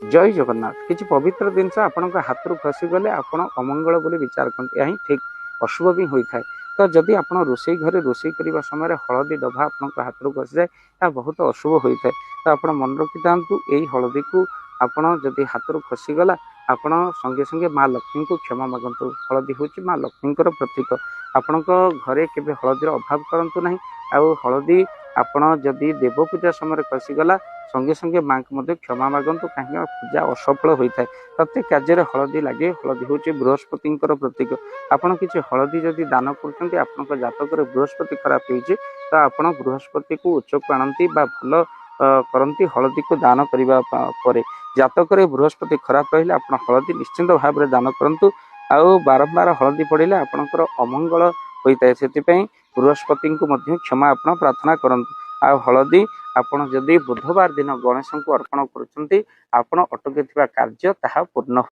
जय जगन्नाथ। किसी पवित्र जिनस आपण हाथ खसी गले आप अमंगल बोली विचार करते यह ठीक अशुभ भी होता है। तो जदि आप रोषे घरे रोषे करने समय हलदी डभा आप हाथ खसी जाए या बहुत अशुभ होता है। तो आप मन रखी था यही हलदी को आपड़ जदि हाथ खसीगला आपण संगे संगे माँ लक्ष्मी को क्षमा मागतु। हलदी हूँ माँ लक्ष्मी प्रतीक। आपण घरे के हलदीर अभाव करूँ ना। आउ हलदी आपण जदि देव पूजा समय खसीगला संगे संगे माँ को क्षमा मागतु कहीं पूजा असफल होता है। प्रत्येक कार्य हलदी लगे। हलदी हूँ बृहस्पति प्रतीक। आपड़ किसी हलदी जदि दान कर जातक बृहस्पति खराब हो तो आप बृहस्पति को उच्चक आणती भल करती हलदी को दान करने पर। जातक बृहस्पति खराब रही आप हलदी निश्चिंत भाव में दान करूँ। आउ बारंबार हलदी पड़े आपणकर अमंगल होता है। से बृहस्पति को क्षमा आप प्रार्थना करूँ। आ हलदी आपण जदि बुधवार दिन गणेश को अर्पण करुँच आपण अटकी कार्य ताहा पूर्ण।